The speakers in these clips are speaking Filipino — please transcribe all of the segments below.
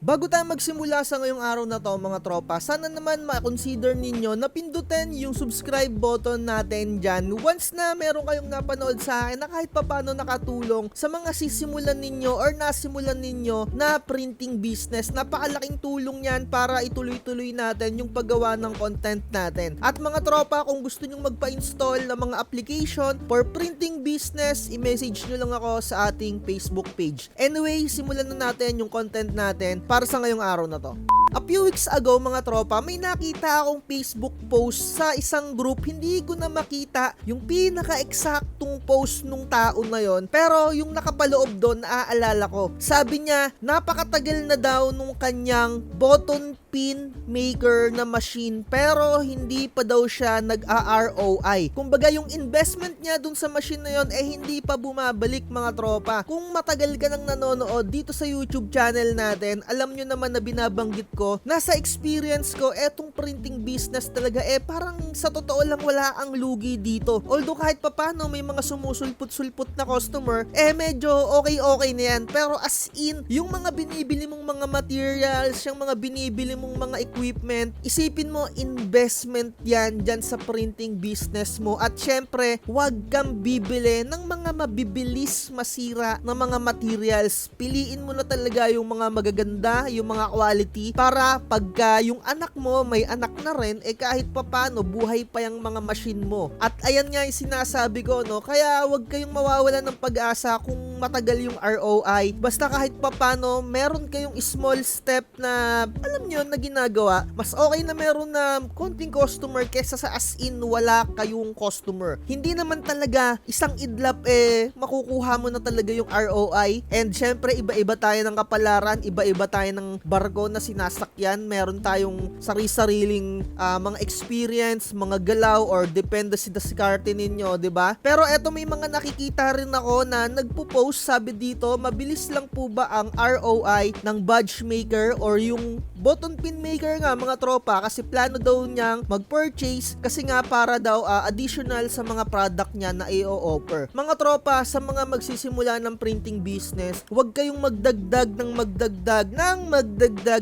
Bago tayo magsimula sa ngayong araw na to mga tropa, sana naman ma-consider ninyo na pindutin yung subscribe button natin dyan once na meron kayong napanood sa akin na kahit papano nakatulong sa mga sisimulan ninyo or nasimulan ninyo na printing business. Napakalaking tulong yan para ituloy-tuloy natin yung paggawa ng content natin. At mga tropa, kung gusto nyong magpa-install ng mga application for printing business, i-message nyo lang ako sa ating Facebook page. Anyway, simulan na natin yung content natin para sa ngayong araw na to. A few weeks ago mga tropa, may nakita akong Facebook post sa isang group. Hindi ko na makita yung pinaka-eksaktong post nung tao na yon, pero yung nakapaloob doon naaalala ko. Sabi niya, napakatagal na daw nung kanyang button pin maker na machine pero hindi pa daw siya nag-ROI. Kumbaga yung investment niya dun sa machine na yon hindi pa bumabalik mga tropa. Kung matagal ka nang nanonood dito sa YouTube channel natin, alam nyo naman na binabanggit ko, nasa experience ko, etong printing business talaga parang sa totoo lang wala ang lugi dito. Although kahit papano may mga sumusulput-sulput na customer, medyo okay na yan. Pero as in, yung mga binibili mong mga materials, yung mga binibili mong mga equipment, isipin mo investment yan dyan sa printing business mo. At syempre, huwag kang bibili ng mga mabibilis masira na mga materials. Piliin mo na talaga yung mga magaganda, yung mga quality, para pagka yung anak mo may anak na rin, kahit papano buhay pa yung mga machine mo. At ayan nga yung sinasabi ko, no? Kaya huwag kayong mawawala ng pag-asa kung matagal yung ROI. Basta kahit papano meron kayong small step na alam nyo na ginagawa, mas okay na meron na konting customer kesa sa as in wala kayong customer. Hindi naman talaga isang idlap makukuha mo na talaga yung ROI. And syempre iba-iba tayo ng kapalaran, iba-iba tayo ng barko na sinasakyan. Meron tayong sari-sariling mga experience, mga galaw, or depende sa diskarte ninyo, 'di ba? Pero eto, may mga nakikita rin ako na nagpo-post, sabi dito, mabilis lang po ba ang ROI ng badge maker or yung button pin maker nga mga tropa, kasi plano daw niyang mag-purchase kasi nga para daw additional sa mga product niya na i-offer. Mga tropa, sa mga magsisimula ng printing business, huwag kayong magdagdag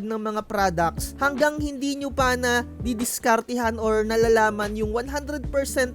ng mga products hanggang hindi nyo pa na didiskartehan or nalalaman yung 100%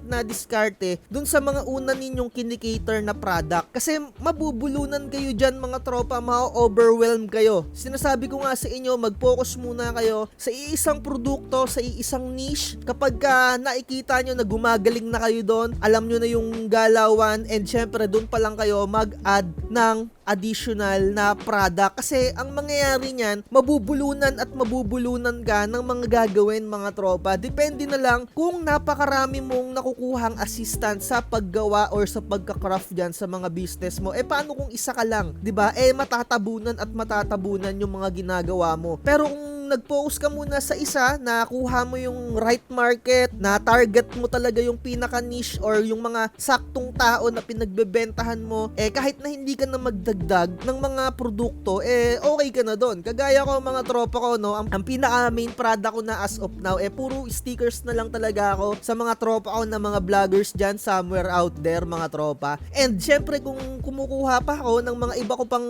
na diskarte dun sa mga una ninyong kinikater na product. Kasi mabubulunan kayo dyan mga tropa, ma-overwhelm kayo. Sinasabi ko nga sa inyo, mag-focus muna kayo sa iisang produkto, sa iisang niche. Kapag nakikita nyo na gumagaling na kayo doon, alam nyo na yung galawan, and syempre doon pa lang kayo mag-add ng additional na product. Kasi ang mangyayari niyan, mabubulunan ka ng mga gagawin mga tropa. Depende na lang kung napakarami mong nakukuhang assistant sa paggawa or sa pagka-craft dyan sa mga business mo. Paano kung isa ka lang? 'Di ba? Matatabunan yung mga ginagawa mo. Pero kung nag-focus ka muna sa isa, nakuha mo yung right market, na target mo talaga yung pinaka-niche or yung mga saktong tao na pinagbebentahan mo, kahit na hindi ka na magdagdag ng mga produkto, okay ka na doon. Kagaya ko mga tropa ko, no, ang pinaka-main product ko na as of now, puro stickers na lang talaga ako sa mga tropa ko na mga vloggers dyan somewhere out there mga tropa. And syempre kung kumukuha pa ako ng mga iba ko pang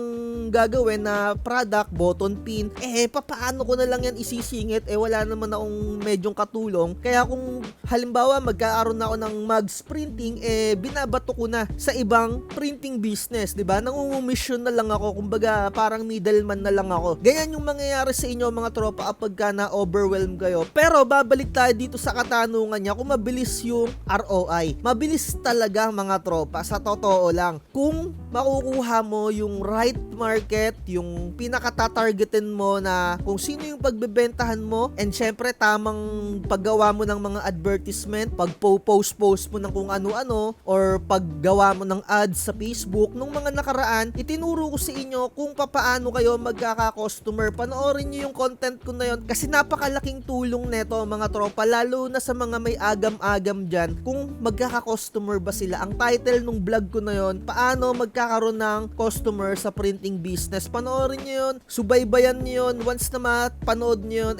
gagawin na product, button pin, papaano ko na lang yan isisingit, wala naman akong medyong katulong. Kaya kung halimbawa magkaaroon ako ng mags printing, binabato ko na sa ibang printing business, 'di ba? Nangungumisyon na lang ako, kumbaga parang middleman na lang ako. Ganyan yung mangyayari sa inyo mga tropa kapag na-overwhelm kayo. Pero babalik tayo dito sa katanungan niya kung mabilis yung ROI. Mabilis talaga mga tropa, sa totoo lang. Kung makukuha mo yung right market, yung pinaka-targetin mo na kung sino yung pagbebentahan mo, and syempre tamang paggawa mo ng mga advertisement, pag-post mo ng kung ano-ano, or paggawa mo ng ads sa Facebook. Nung mga nakaraan, itinuro ko sa inyo kung papaano kayo magkaka-customer. Panoorin nyo yung content ko na yun kasi napakalaking tulong neto mga tropa, lalo na sa mga may agam-agam dyan, kung magkaka-customer ba sila. Ang title nung vlog ko na yun, paano magkakaroon ng customer sa printing business. Panoorin nyo yun, subaybayan nyo yun. Once na mapanood nyo yun,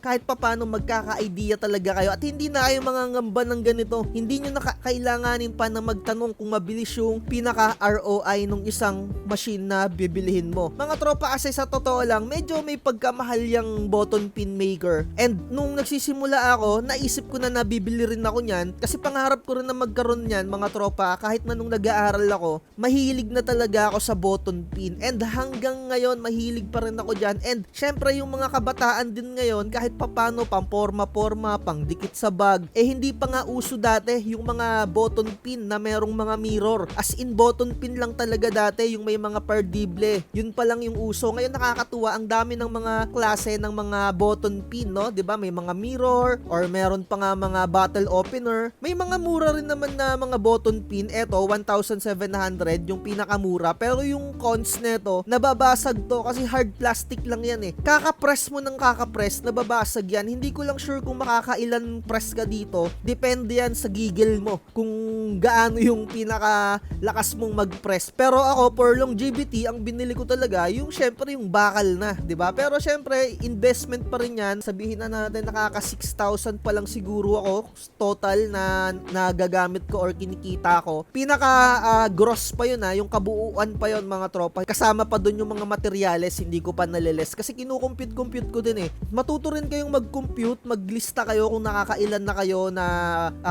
kahit papano magkaka-idea talaga kayo at hindi na kayo mangangamba ng ganito. Hindi nyo kailanganin pa na magtanong kung mabilis yung pinaka ROI nung isang machine na bibilihin mo. Mga tropa, kasi sa totoo lang, medyo may pagkamahal yung button pin maker. And nung nagsisimula ako, naisip ko na nabibili rin ako niyan kasi pangarap ko rin na magkaroon niyan, mga tropa. Kahit na nung nag-aaral ako, mahilig na talaga ako sa button pin. And hanggang ngayon, mahilig pa rin ako dyan. And syempre yung mga kabataan din ngayon, kahit papano, pang forma-forma, pang dikit sa bag, hindi pa nga uso dati yung mga button pin na merong mga mirror. As in, button pin lang talaga dati, yung may mga perdible. Yun pa lang yung uso. Ngayon nakakatuwa, ang dami ng mga klase ng mga button pin, no? 'Di ba? May mga mirror or meron pa nga mga bottle opener. May mga mura rin naman na mga button pin. Eto, 1,700 yung pinakamura. Pero yung cons neto, nababasag to kasi hard plastic lang yan Kakapress mo ng kakapress, nababasag yan. Hindi ko lang sure kung makakailan press ka dito. Depende yan sa gigil mo kung gaano yung pinakalakas mong mag-press. Pero ako, for longevity, ang binili ko talaga yung syempre yung bakal na, 'di ba? Pero syempre, investment pa rin yan. Sabihin na natin nakaka 6,000 pa lang siguro ako total na nagagamit ko or kinikita ko. Gross pa yun yung kabuuan pa yun, mga tropa. Kasama pa dun yung mga materyales, hindi ko pa naliles kasi kinukompute ko din Matuto rin kayong mag-compute, maglista kayo kung nakakailan na kayo na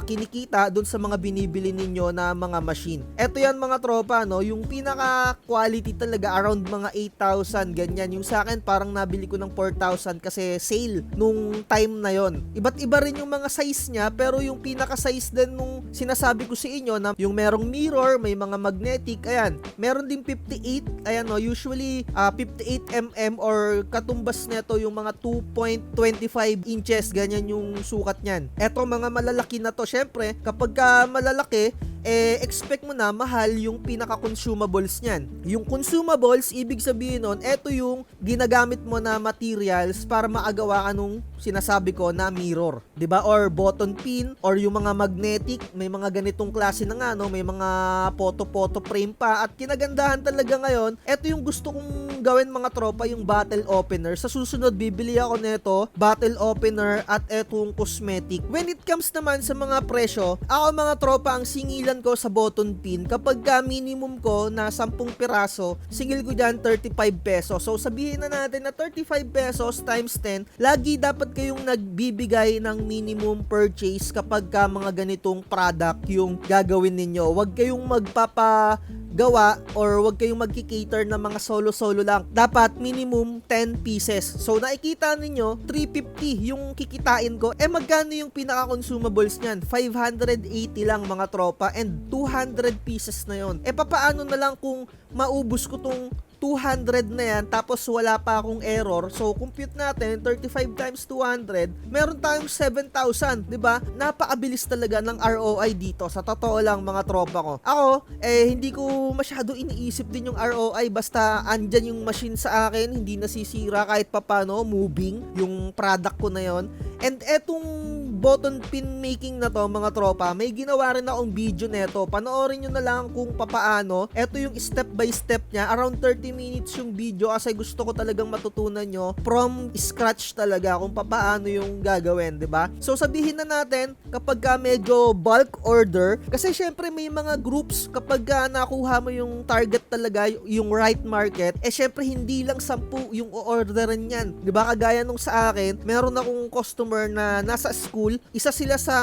kinikita dun sa mga binibili ninyo na mga machine. Eto yan, mga tropa, no, yung pinaka quality talaga around mga 8,000 ganyan. Yung sa akin parang nabili ko ng 4,000 kasi sale nung time na yon. Iba't iba rin yung mga size niya, pero yung pinaka size din nung sinasabi ko sa inyo na yung merong mirror, may mga magnetic, ayan. Meron din 58, ayan no, usually 58 mm or katumbas nito yung mga 2.25 inches, ganyan yung sukat niyan. Eto, mga malalaki na to, syempre kapag malalaki, expect mo na mahal yung pinaka-consumables niyan. Yung consumables, ibig sabihin nun, eto yung ginagamit mo na materials para maagawa ka nung sinasabi ko na mirror. 'Di ba? Or button pin, or yung mga magnetic, may mga ganitong klase na nga, no? May mga photo frame pa. At kinagandahan talaga ngayon, eto yung gusto kong gawin, mga tropa, yung bottle opener. Sa susunod, bibili ako nito, bottle opener at etong cosmetic. When it comes naman sa mga presyo, ako, mga tropa, ang singilan ko sa button pin, kapag minimum ko na 10 piraso, singil ko dyan 35 pesos. So sabihin na natin na 35 pesos times 10, lagi dapat kayong nagbibigay ng minimum purchase kapag mga ganitong product yung gagawin ninyo. Huwag kayong magpapagawa or huwag kayong magki-cater na mga solo-solo lang. Dapat minimum 10 pieces. So nakikita ninyo, 350 yung kikitain ko. Magkano yung pinaka-consumables niyan? 580 lang, mga tropa, and 200 pieces na yon. Papaano na lang kung maubos ko tong 200 na yan tapos wala pa akong error? So compute natin 35 times 200, meron tayong 7,000, 'di ba? Napakabilis talaga ng ROI dito, sa totoo lang, mga tropa ko. Ako hindi ko masyado iniisip din yung ROI, basta andyan yung machine sa akin, hindi nasisira, kahit papano moving yung product ko na yon. And etong button pin making na to, mga tropa, may ginawa rin akong video neto. Panoorin nyo na lang kung papaano. Eto yung step by step niya. Around 30 minutes yung video kasi gusto ko talagang matutunan nyo from scratch talaga kung papaano yung gagawin, 'di ba? So sabihin na natin, kapag medyo bulk order, kasi syempre may mga groups, kapag nakuha mo yung target talaga, yung right market, syempre hindi lang 10 yung o-orderin yan. 'Di ba? Kagaya nung sa akin, meron akong customer na nasa school, isa sila sa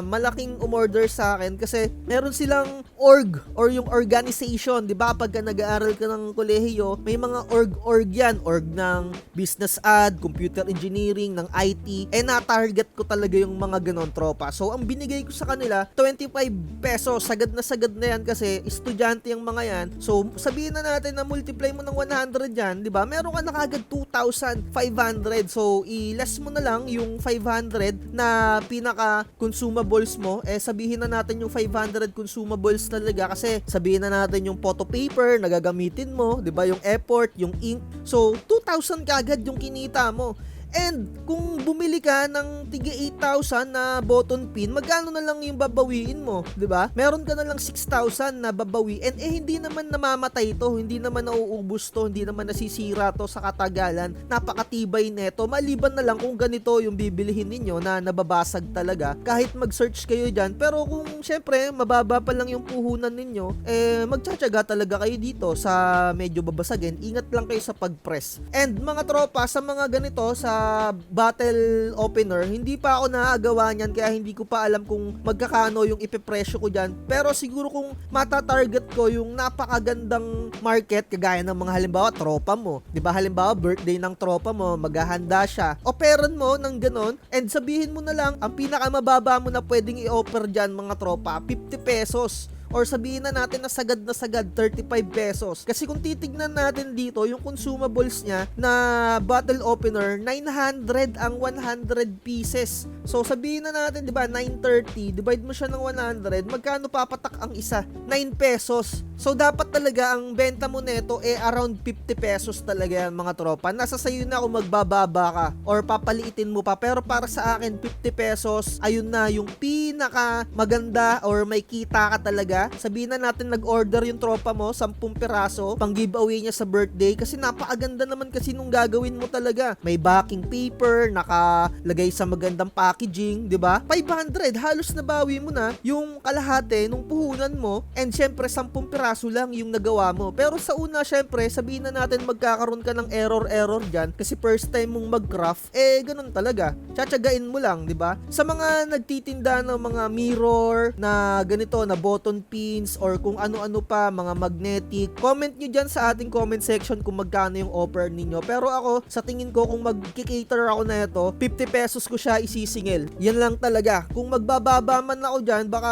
malaking umorder sa akin kasi meron silang org or yung organization, 'di ba? Pagka nag-aaral ka ng kolehiyo, may mga org yan, org ng business ad, computer engineering, ng IT, na-target ko talaga yung mga ganon, tropa. So ang binigay ko sa kanila 25 pesos, sagad na yan kasi estudyante yung mga yan. So sabihin na natin na multiply mo ng 100 yan, 'di ba? Meron ka na kagad 2,500. So i-less mo na lang yung 500 na pinaka consumables mo, sabihin na natin yung 500 consumables talaga, kasi sabihin na natin yung photo paper na gagamitin mo, 'di ba, yung effort, yung ink. So 2,000 kagad yung kinita mo. And kung bumili ka ng tiga 8,000 na button pin, magkano na lang yung babawiin mo, 'di ba? Meron ka na lang 6,000 na babawiin. Hindi naman namamatay to, hindi naman nauubos to, hindi naman nasisira to sa katagalan. Napakatibay neto. Maliban na lang kung ganito yung bibilihin ninyo na nababasag talaga. Kahit mag-search kayo diyan, pero kung syempre mababa pa lang yung puhunan ninyo, magtsatsaga talaga kayo dito sa medyo babasagin. Ingat lang kayo sa pag-press. And mga tropa, sa mga ganito, sa battle opener, hindi pa ako nakagawa niyan kaya hindi ko pa alam kung magkakano yung ipepresyo ko diyan. Pero siguro kung mata-target ko yung napakagandang market kagaya ng mga halimbawa tropa mo, 'di ba? Halimbawa birthday ng tropa mo, maghahanda siya. Operan mo ng ganon and sabihin mo na lang ang pinakamababa mo na pwedeng i-offer diyan mga tropa, 50 pesos. Or sabihin na natin na sagad 35 pesos. Kasi kung titignan natin dito, yung consumables niya na bottle opener, 900 ang 100 pieces. So sabihin na natin, di ba, 930, divide mo siya ng 100, magkano papatak ang isa? 9 pesos. So dapat talaga ang benta mo nito around 50 pesos talaga yan mga tropa. Nasa sayo na kung magbababa ka or papaliitin mo pa. Pero para sa akin, 50 pesos, ayun na yung pinaka maganda or may kita ka talaga. Sabihin na natin nag-order yung tropa mo 10 piraso pang giveaway niya sa birthday kasi napakaganda naman kasi nung gagawin mo talaga. May backing paper, nakalagay sa magandang packaging, 'di ba? 500 halos nabawi mo na yung kalahati nung puhunan mo and syempre 10 piraso lang yung nagawa mo. Pero sa una syempre sabihin na natin magkakaroon ka ng error diyan kasi first time mong mag-craft, ganun talaga. Tsatsagain mo lang, 'di ba? Sa mga nagtitinda ng mga mirror na ganito na button pins or kung ano-ano pa, mga magnetic, comment nyo dyan sa ating comment section kung magkano yung offer ninyo. Pero ako, sa tingin ko, kung mag-cater ako na ito, 50 pesos ko siya isisingil. Yan lang talaga. Kung magbababa man ako dyan, baka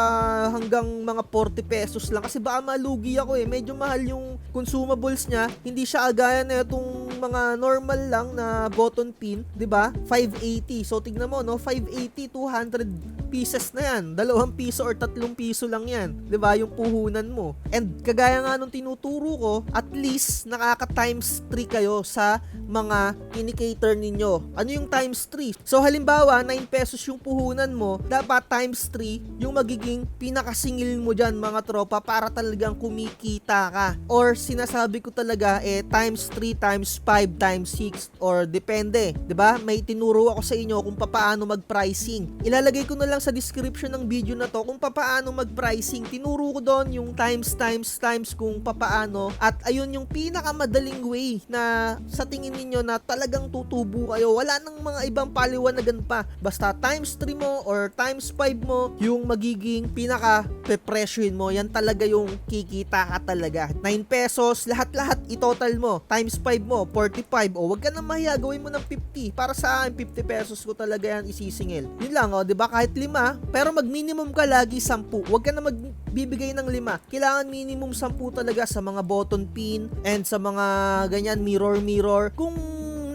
hanggang mga 40 pesos lang kasi baka malugi ako medyo mahal yung consumables niya. Hindi siya agaya na itong mga normal lang na button pin, 'di ba? 580. So tignan mo, no, 580, 200 pieces na yan. 2 piso or 3 piso lang yan, 'di ba? Yung puhunan mo. And kagaya nga nung tinuturo ko, at least nakaka times 3 kayo sa mga indicator ninyo. Ano yung times 3? So halimbawa 9 pesos yung puhunan mo, dapat times 3 yung magiging pinakasingil mo dyan mga tropa para talagang kumikita ka. Or sinasabi ko talaga times 3, times 5, times 6 or depende, 'di ba? May tinuro ako sa inyo kung paano mag-pricing. Ilalagay ko na lang sa description ng video na to kung paano mag-pricing. Tinuro ko doon yung times kung paano at ayun yung pinakamadaling way na sa tingin ninyo na talagang tutubo kayo. Wala nang mga ibang paliwanagan pa. Basta times 3 mo or times 5 mo yung magiging pinaka-presyohin mo. Yan talaga yung kikita ka talaga. 9 pesos, lahat-lahat itotal mo. Times 5 mo, 45. O wag ka na mahiya, gawin mo ng 50. Para sa akin, 50 pesos ko talaga yan isisingil. Yun lang, 'di ba? Kahit 5, pero mag-minimum ka lagi 10. Wag ka na magbibigay ng 5. Kailangan minimum 10 talaga sa mga button pin and sa mga ganyan mirror. Kung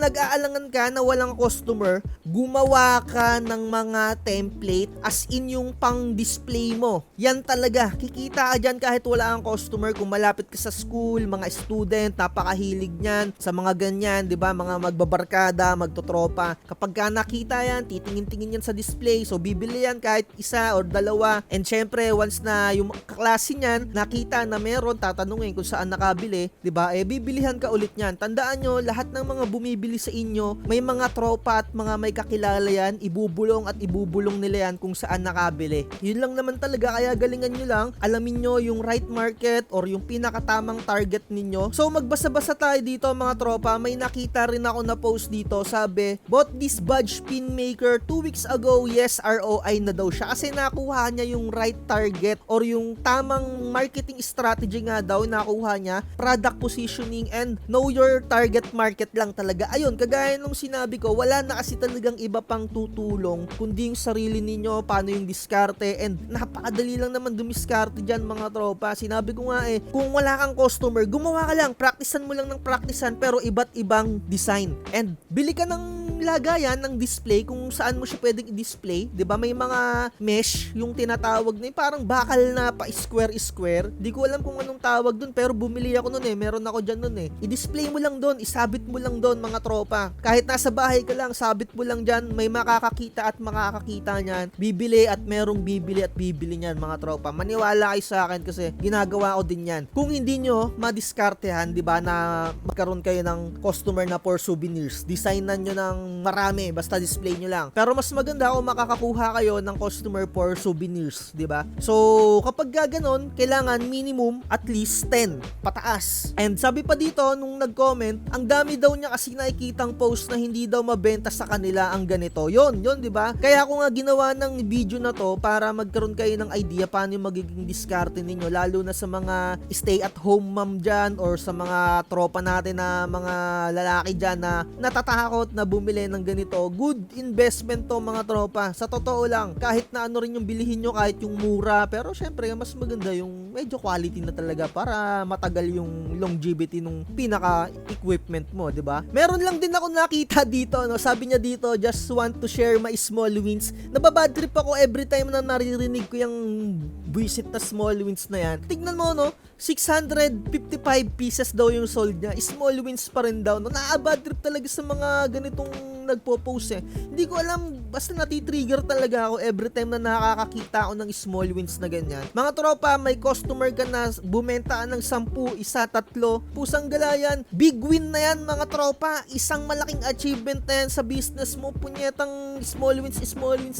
nag-aalangan ka na walang customer, gumawa ka ng mga template as in yung pang-display mo. Yan talaga. Kikita ka dyan kahit wala kang customer. Kung malapit ka sa school, mga student, napakahilig niyan sa mga ganyan, di ba? Mga magbabarkada, magtotropa. Kapag ka nakita yan, titingin-tingin yan sa display. So, bibili yan kahit isa or dalawa. And syempre, once na yung kaklase niyan, nakita na meron, tatanungin kung saan nakabili, di ba? Bibilihan ka ulit niyan. Tandaan nyo, lahat ng mga bumibili sa inyo, may mga tropa at mga may kakilala yan, ibubulong nila yan kung saan nakabili. Yun lang naman talaga, kaya galingan nyo lang, alamin nyo yung right market or yung pinakatamang target ninyo. So magbasa-basa tayo dito mga tropa, may nakita rin ako na post dito, sabi, bought this badge pin maker 2 weeks ago, yes, ROI na daw siya kasi nakuha niya yung right target or yung tamang marketing strategy nga daw, nakuha niya, product positioning and know your target market lang talaga. Ayun, kagaya nung sinabi ko, wala na kasi talagang iba pang tutulong kundi yung sarili ninyo, paano yung diskarte, and napakadali lang naman dumiskarte dyan mga tropa. Sinabi ko nga kung wala kang customer, gumawa ka lang, practicean mo lang ng practicean pero iba't ibang design. And bili ka ng lagayan ng display kung saan mo siya pwedeng i-display, 'di ba? May mga mesh yung tinatawag na parang bakal na pa square. Di ko alam kung anong tawag dun pero bumili ako noon meron ako diyan noon I-display mo lang doon, isabit mo lang doon mga tropa. Kahit nasa bahay ka lang, sabit mo lang dyan, may makakakita at makakakita niyan. Bibili at merong bibili at bibili niyan mga tropa. Maniwala kayo sa akin kasi ginagawa ko din yan. Kung hindi nyo madiskartehan, di ba, na magkaroon kayo ng customer na for souvenirs, designan nyo ng marami, basta display nyo lang. Pero mas maganda kung makakakuha kayo ng customer for souvenirs, di ba? So, kapag gaganon, kailangan minimum at least 10 pataas. And sabi pa dito nung nag-comment, ang dami daw niya kasi nakikitang post na hindi daw mabenta sa kanila ang ganito. Yon, 'di ba? Kaya ako nga ginawa ng video na to para magkaroon kayo ng idea paano yung magiging diskarte ninyo, lalo na sa mga stay at home mom dyan or sa mga tropa natin na mga lalaki dyan na natatakot na bumili ng ganito. Good investment to mga tropa. Sa totoo lang, kahit na ano rin yung bilihin nyo, kahit yung mura, pero syempre mas maganda yung medyo quality na talaga para matagal yung longevity nung pinaka-equipment mo, 'di ba? Meron lang din ako nakita dito, no? Sabi niya dito, just want to share my small wins. Nababad trip ako every time na naririnig ko yung buisit na small wins na yan. Tignan mo, no? 655 pieces daw yung sold niya. Small wins pa rin daw, no? Nakabad trip talaga sa mga ganitong nagpo-post eh. Hindi ko alam, basta natitrigger talaga ako every time na nakakakita ako ng small wins na ganyan. Mga tropa, may customer ka na bumenta ng 10, isa, 3, pusang galayan. Big win na yan mga tropa. Isang malaking achievement na yan sa business mo. Punyetang small wins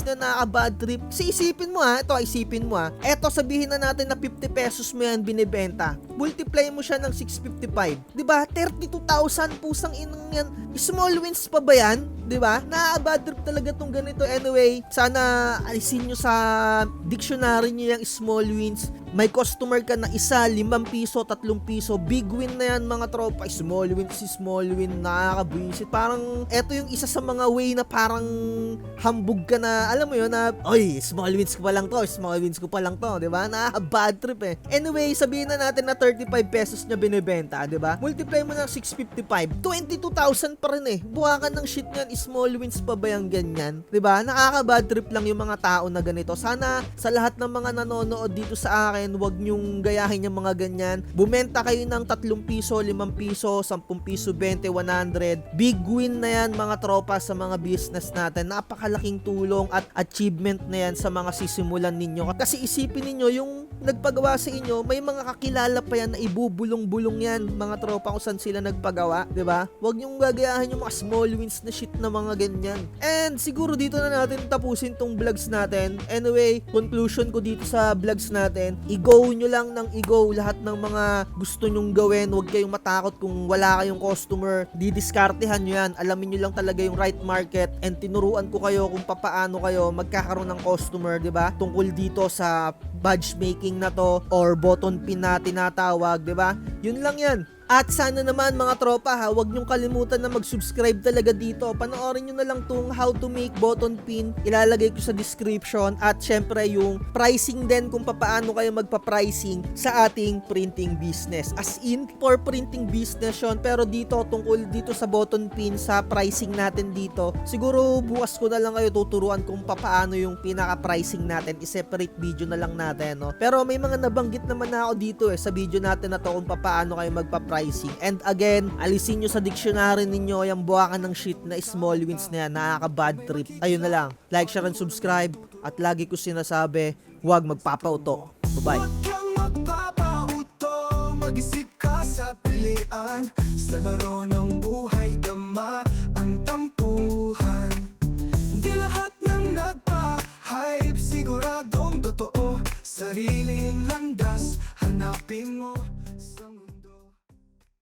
na nakaka-bad trip. Kasi isipin mo ha, ito isipin mo ha. Eto sabihin na natin na 50 pesos mo yan binibenta. Multiply mo siya ng 655. Diba? 32,000 pusang inang yan. Small wins pa ba yan? Diba? Nakaka-bad trip talaga tong ganito. Anyway, sana alisin nyo sa dictionary nyo yung small wins. May customer ka na isa, 5 piso, 3 piso. Big win na yan mga tropa. Small win, nakakabwisit. Parang, eto yung isa sa mga way na parang hambog ka na, alam mo yun, na, oy, small wins ko pa lang to, diba? Nakaka-bad trip eh. Anyway, sabihin na natin na 35 pesos niya binibenta, diba? Multiply mo ng 655, 22,000 pa rin eh. Buwakan ng shit niyan, small wins pa ba yung ganyan? Diba? Nakaka-bad trip lang yung mga tao na ganito. Sana sa lahat ng mga nanonood dito sa akin, wag nyong gayahin yung mga ganyan. Bumenta kayo ng 3 piso, 5 piso, 10 piso, 20, 100. Big win na yan mga tropa sa mga business natin. Napakalaking tulong at achievement na yan sa mga sisimulan ninyo. Kasi isipin ninyo, yung nagpagawa sa inyo, may mga kakilala pa yan na ibubulong-bulong yan mga tropa kung saan sila nagpagawa, diba? Wag nyong gagayahin yung mga small wins na shit na mga ganyan. And siguro dito na natin tapusin tong vlogs natin. Anyway, conclusion ko dito sa vlogs natin, i-go nyo lang ng i-go lahat ng mga gusto nyong gawin. Huwag kayong matakot kung wala kayong customer. Didiskartehan nyo yan. Alamin nyo lang talaga yung right market and tinuruan ko kayo kung papaano kayo magkakaroon ng customer, diba? Tungkol dito sa badge making na to or button pin na tinatawag, diba? Yun lang yan. At sana naman mga tropa ha, huwag nyong kalimutan na mag-subscribe talaga dito. Panoorin nyo na lang tong how to make button pin. Ilalagay ko sa description. At syempre yung pricing din kung paano kayo magpa-pricing sa ating printing business. As in, for printing business yun. Pero dito, tungkol dito sa button pin, sa pricing natin dito, siguro bukas ko na lang kayo tuturuan kung paano yung pinaka-pricing natin. I-separate video na lang natin, no? Pero may mga nabanggit naman na ako dito sa video natin na to kung paano kayo magpa-pricing. And again, alisin nyo sa dictionary ninyo yung buwakan ng shit na small wins na yan, nakaka-bad trip. Ayun na lang, like, share, and subscribe. At lagi ko sinasabi, huwag magpapauto. Bye-bye. Huwag kang magpapauto, mag-isip ka sa pilian, sa laro ng buhay dama.